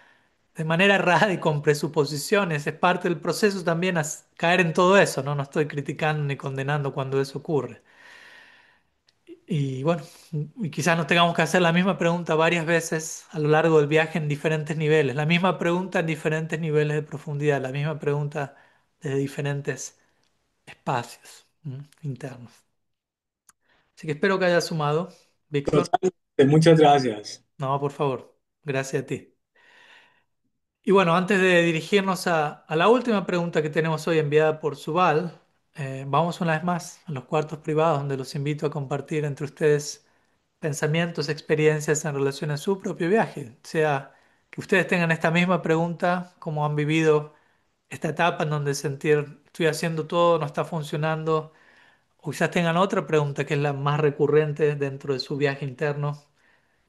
de manera errada y con presuposiciones. Es parte del proceso también caer en todo eso, ¿no? No estoy criticando ni condenando cuando eso ocurre. Y bueno, y quizás nos tengamos que hacer la misma pregunta varias veces a lo largo del viaje en diferentes niveles, la misma pregunta en diferentes niveles de profundidad, la misma pregunta desde diferentes espacios internos. Así que espero que haya sumado, Víctor. Totalmente, muchas gracias. No, por favor, gracias a ti. Y bueno, antes de dirigirnos a la última pregunta que tenemos hoy enviada por Subal, vamos una vez más a los cuartos privados donde los invito a compartir entre ustedes pensamientos, experiencias en relación a su propio viaje. O sea, que ustedes tengan esta misma pregunta, cómo han vivido esta etapa en donde sentir estoy haciendo todo, no está funcionando, o quizás tengan otra pregunta que es la más recurrente dentro de su viaje interno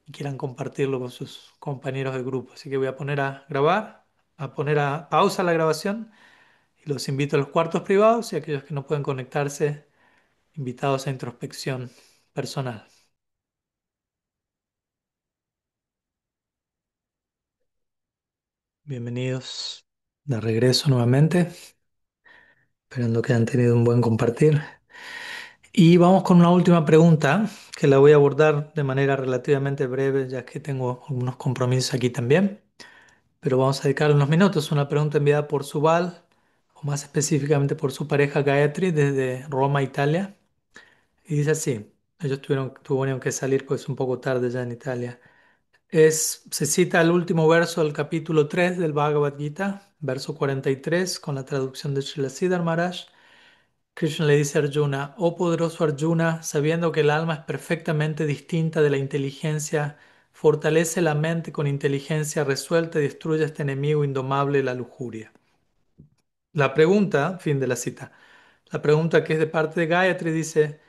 y quieran compartirlo con sus compañeros de grupo. Así que voy a poner a grabar, a poner a pausa la grabación y los invito a los cuartos privados y aquellos que no pueden conectarse, invitados a introspección personal. Bienvenidos de regreso nuevamente, esperando que hayan tenido un buen compartir. Y vamos con una última pregunta que la voy a abordar de manera relativamente breve, ya que tengo algunos compromisos aquí también. Pero vamos a dedicar unos minutos. Una pregunta enviada por Subal, o más específicamente por su pareja Gayatri, desde Roma, Italia. Y dice así: ellos tuvieron que salir pues un poco tarde ya en Italia. Se cita el último verso del capítulo 3 del Bhagavad Gita, verso 43, con la traducción de Srila Sridhar Maharaj. Krishna le dice a Arjuna: oh poderoso Arjuna, sabiendo que el alma es perfectamente distinta de la inteligencia, fortalece la mente con inteligencia resuelta y destruye a este enemigo indomable, la lujuria. La pregunta, fin de la cita, la pregunta que es de parte de Gayatri dice: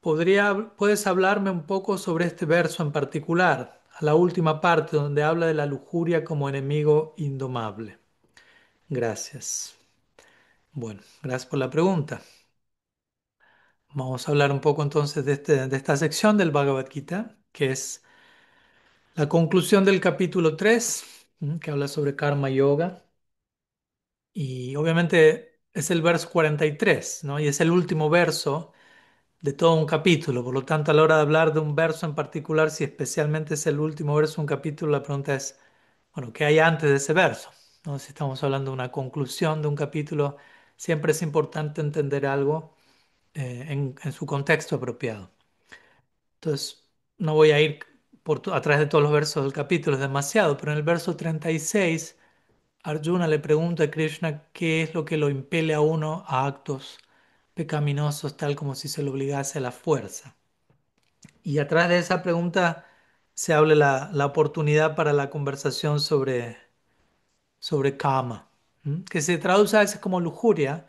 ¿puedes hablarme un poco sobre este verso en particular, a la última parte donde habla de la lujuria como enemigo indomable? Gracias. Bueno, gracias por la pregunta. Vamos a hablar un poco entonces de esta sección del Bhagavad Gita, que es La conclusión del capítulo 3, que habla sobre karma yoga, y obviamente es el verso 43, ¿no? Y es el último verso de todo un capítulo. Por lo tanto, a la hora de hablar de un verso en particular, si especialmente es el último verso de un capítulo, la pregunta es, bueno, ¿qué hay antes de ese verso? ¿No? Si estamos hablando de una conclusión de un capítulo, siempre es importante entender algo en su contexto apropiado. Entonces, no voy a ir a través de todos los versos del capítulo, es demasiado, pero en el verso 36, Arjuna le pregunta a Krishna qué es lo que lo impele a uno a actos pecaminosos, tal como si se lo obligase a la fuerza. Y atrás de esa pregunta se abre la oportunidad para la conversación sobre kama, que se traduce a veces como lujuria.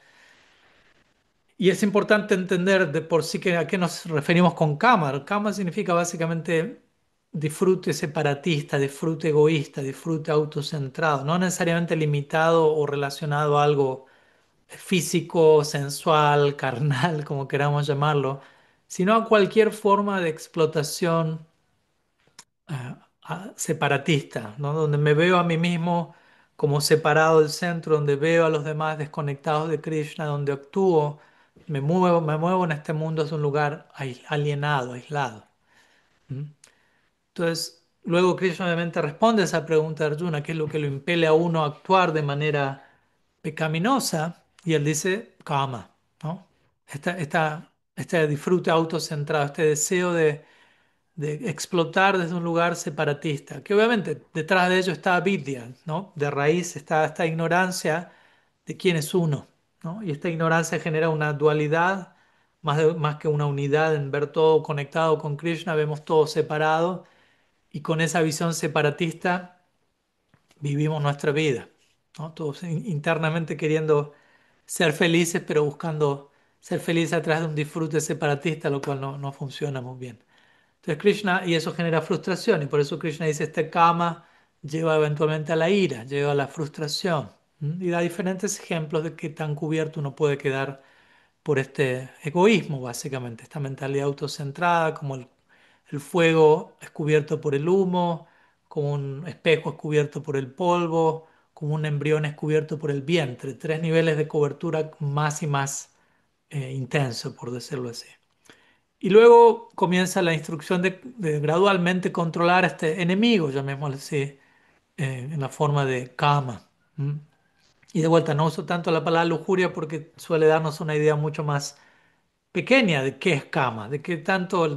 Y es importante entender de por sí a qué nos referimos con kama. Kama significa básicamente disfrute separatista, disfrute egoísta, disfrute autocentrado, no necesariamente limitado o relacionado a algo físico, sensual, carnal, como queramos llamarlo, sino a cualquier forma de explotación separatista, ¿no? Donde me veo a mí mismo como separado del centro, donde veo a los demás desconectados de Krishna, donde actúo, me muevo en este mundo es un lugar alienado, aislado. ¿Mm? Entonces, luego Krishna obviamente responde a esa pregunta de Arjuna, ¿qué es lo que lo impele a uno a actuar de manera pecaminosa? Y él dice, kama, ¿no? Este disfrute autocentrado, este deseo de explotar desde un lugar separatista, que obviamente detrás de ello está avidya, ¿no? De raíz está esta ignorancia de quién es uno, ¿no? Y esta ignorancia genera una dualidad más que una unidad en ver todo conectado con Krishna, vemos todo separado y con esa visión separatista vivimos nuestra vida, ¿no? Todos internamente queriendo ser felices, pero buscando ser felices a través de un disfrute separatista, lo cual no funciona muy bien. Entonces Krishna, y eso genera frustración, y por eso Krishna dice, este kama lleva eventualmente a la ira, lleva a la frustración. Y da diferentes ejemplos de qué tan cubierto uno puede quedar por este egoísmo, básicamente, esta mentalidad autocentrada, como el fuego es cubierto por el humo, como un espejo es cubierto por el polvo, como un embrión es cubierto por el vientre, tres niveles de cobertura más y más intenso, por decirlo así. Y luego comienza la instrucción de gradualmente controlar a este enemigo, llamémoslo así, en la forma de kama. ¿M? Y de vuelta, no uso tanto la palabra lujuria porque suele darnos una idea mucho más pequeña de qué es kama, de qué tanto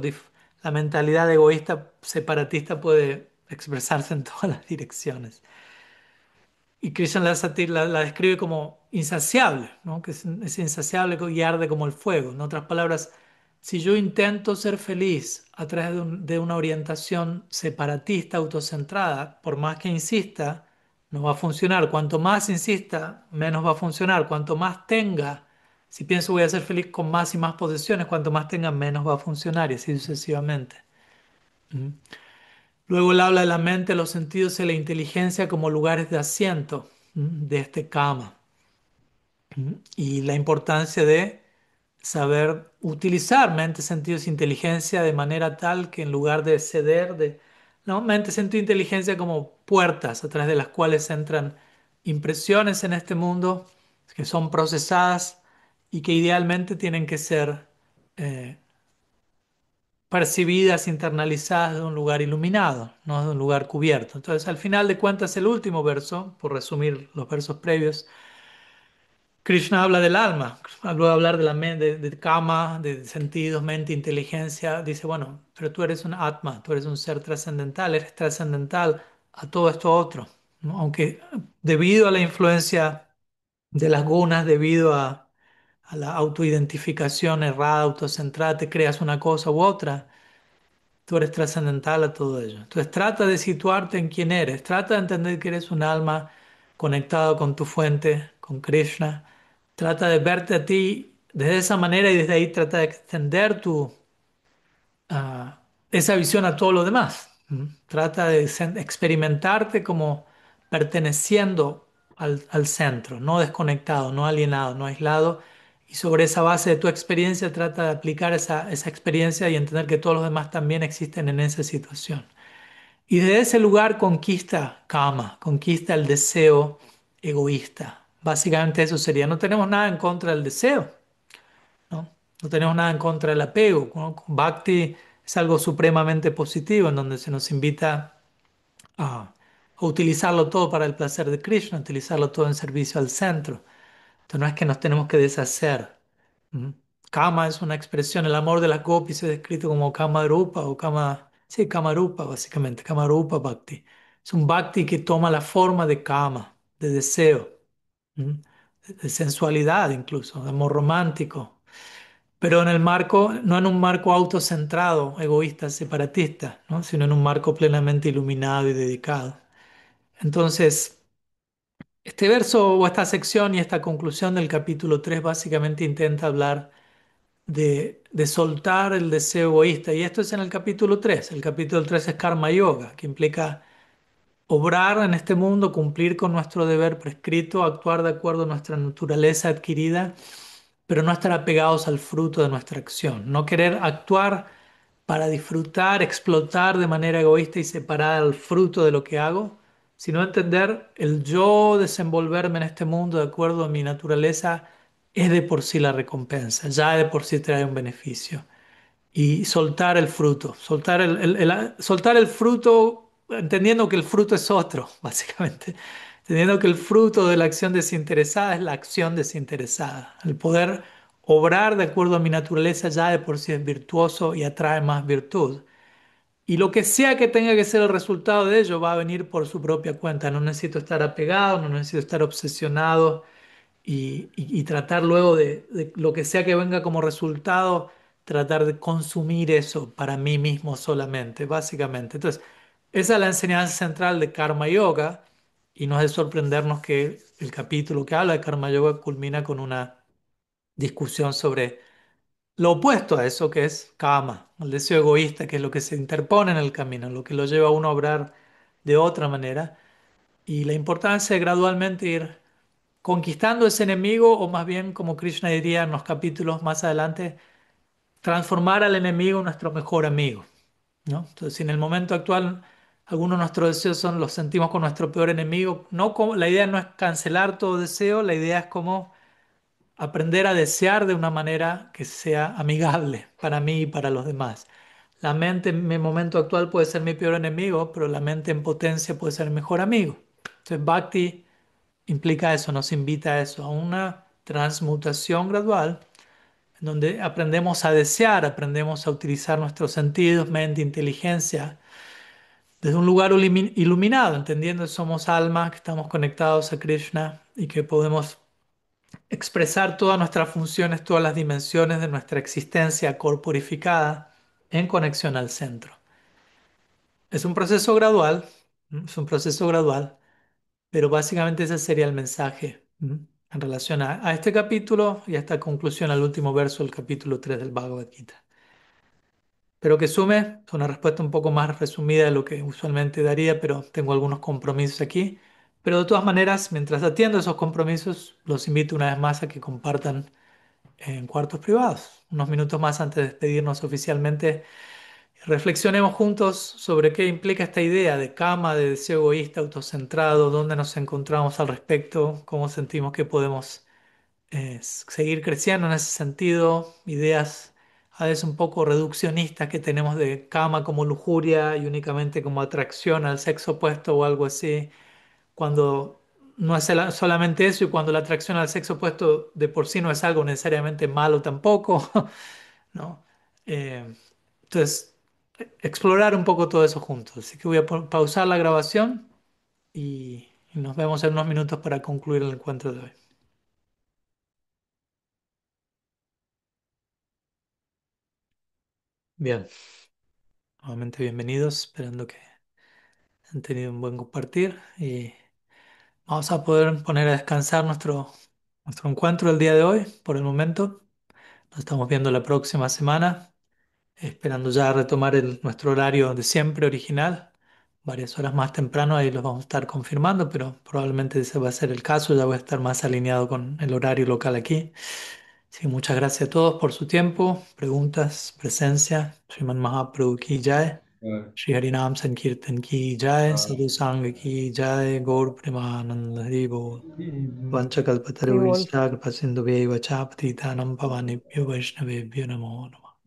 la mentalidad egoísta separatista puede expresarse en todas las direcciones. Y Krishna la describe como insaciable, ¿no? Que es insaciable y arde como el fuego. En otras palabras, si yo intento ser feliz a través de una orientación separatista, autocentrada, por más que insista, no va a funcionar. Cuanto más insista, menos va a funcionar. Cuanto más tenga, si pienso voy a ser feliz con más y más posesiones, cuanto más tenga, menos va a funcionar y así sucesivamente. ¿Mm? Luego él habla de la mente, los sentidos y la inteligencia como lugares de asiento de este kama y la importancia de saber utilizar mente, sentidos e inteligencia de manera tal que en lugar de ceder, ¿no? Mente, sentido e inteligencia como puertas a través de las cuales entran impresiones en este mundo que son procesadas y que idealmente tienen que ser eh, percibidas, internalizadas de un lugar iluminado, no de un lugar cubierto. Entonces, al final de cuentas, el último verso, por resumir los versos previos, Krishna habla del alma, luego de hablar de la mente, de kama, de sentidos, mente, inteligencia, dice, bueno, pero tú eres un atma, tú eres un ser trascendental, eres trascendental a todo esto otro, ¿no? Aunque debido a la influencia de las gunas, debido a la autoidentificación errada, autocentrada, te creas una cosa u otra. Tú eres trascendental a todo ello. Entonces trata de situarte en quién eres. Trata de entender que eres un alma conectada con tu fuente, con Krishna. Trata de verte a ti desde esa manera y desde ahí trata de extender esa visión a todo lo demás. ¿Mm? Trata de experimentarte como perteneciendo al centro, no desconectado, no alienado, no aislado. Y sobre esa base de tu experiencia trata de aplicar esa experiencia y entender que todos los demás también existen en esa situación. Y desde ese lugar conquista kama, conquista el deseo egoísta. Básicamente eso sería, no tenemos nada en contra del deseo, ¿no? No tenemos nada en contra del apego, ¿no? Bhakti es algo supremamente positivo en donde se nos invita a utilizarlo todo para el placer de Krishna, utilizarlo todo en servicio al centro. Entonces no es que nos tenemos que deshacer. ¿Mm? Kama es una expresión, el amor de las gopis es descrito como Kamarupa o sí, Kamarupa básicamente, Kamarupa Bhakti. Es un Bhakti que toma la forma de Kama, de deseo, ¿Mm? De sensualidad incluso, de amor romántico, pero en el marco, no en un marco autocentrado, egoísta, separatista, ¿no? Sino en un marco plenamente iluminado y dedicado. Entonces, este verso o esta sección y esta conclusión del capítulo 3 básicamente intenta hablar de soltar el deseo egoísta. Y esto es en el capítulo 3. El capítulo 3 es Karma Yoga, que implica obrar en este mundo, cumplir con nuestro deber prescrito, actuar de acuerdo a nuestra naturaleza adquirida, pero no estar apegados al fruto de nuestra acción. No querer actuar para disfrutar, explotar de manera egoísta y separar el fruto de lo que hago, sino entender el yo desenvolverme en este mundo de acuerdo a mi naturaleza es de por sí la recompensa, ya de por sí trae un beneficio y soltar el fruto, soltar soltar el fruto, entendiendo que el fruto es otro, básicamente, entendiendo que el fruto de la acción desinteresada es la acción desinteresada. El poder obrar de acuerdo a mi naturaleza ya de por sí es virtuoso y atrae más virtud. Y lo que sea que tenga que ser el resultado de ello va a venir por su propia cuenta. No necesito estar apegado, no necesito estar obsesionado y tratar luego de lo que sea que venga como resultado, tratar de consumir eso para mí mismo solamente, básicamente. Entonces, esa es la enseñanza central de Karma Yoga y no es de sorprendernos que el capítulo que habla de Karma Yoga culmina con una discusión sobre lo opuesto a eso, que es Kama, el deseo egoísta, que es lo que se interpone en el camino, lo que lo lleva a uno a obrar de otra manera y la importancia de gradualmente ir conquistando ese enemigo, o más bien, como Krishna diría en los capítulos más adelante, transformar al enemigo en nuestro mejor amigo, ¿no? Entonces, si en el momento actual algunos de nuestros deseos son, los sentimos con nuestro peor enemigo, no como, la idea no es cancelar todo deseo, la idea es como aprender a desear de una manera que sea amigable para mí y para los demás. La mente en mi momento actual puede ser mi peor enemigo, pero la mente en potencia puede ser mi mejor amigo. Entonces, Bhakti implica eso, nos invita a eso, a una transmutación gradual, en donde aprendemos a desear, aprendemos a utilizar nuestros sentidos, mente, inteligencia, desde un lugar iluminado, entendiendo que somos almas, que estamos conectados a Krishna y que podemos expresar todas nuestras funciones, todas las dimensiones de nuestra existencia corporificada en conexión al centro. Es un proceso gradual, es un proceso gradual. Pero básicamente ese sería el mensaje, ¿m? En relación a este capítulo y a esta conclusión al último verso del capítulo 3 del Bhagavad Gita. Pero que sume, es una respuesta un poco más resumida de lo que usualmente daría, pero tengo algunos compromisos aquí. Pero de todas maneras, mientras atiendo esos compromisos, los invito una vez más a que compartan en cuartos privados. Unos minutos más antes de despedirnos oficialmente, reflexionemos juntos sobre qué implica esta idea de cama, de deseo egoísta, autocentrado, dónde nos encontramos al respecto, cómo sentimos que podemos seguir creciendo en ese sentido, ideas a veces un poco reduccionistas que tenemos de cama como lujuria y únicamente como atracción al sexo opuesto o algo así, cuando no es solamente eso y cuando la atracción al sexo opuesto de por sí no es algo necesariamente malo tampoco, ¿no? Eh, entonces, explorar un poco todo eso juntos. Así que voy a pausar la grabación y nos vemos en unos minutos para concluir el encuentro de hoy. Bien, nuevamente bienvenidos, esperando que han tenido un buen compartir y vamos a poder poner a descansar nuestro encuentro el día de hoy por el momento. Nos estamos viendo la próxima semana, esperando ya retomar nuestro horario de siempre original, varias horas más temprano, ahí los vamos a estar confirmando, pero probablemente ese va a ser el caso, ya voy a estar más alineado con el horario local aquí. Sí, muchas gracias a todos por su tiempo, preguntas, presencia. Sriman Mahaprabhu ki jai. Ah, Shri हरिनाम संकीर्तन की जय, ah. साधु सांग की जय, गौर प्रेमानंद हरि बोल। हरि बोल। वंशकल्पतरुश्च कृपा सिन्धुभ्यैव च पतितानं पावनेभ्यो वैष्णवेभ्यो नमो नमः।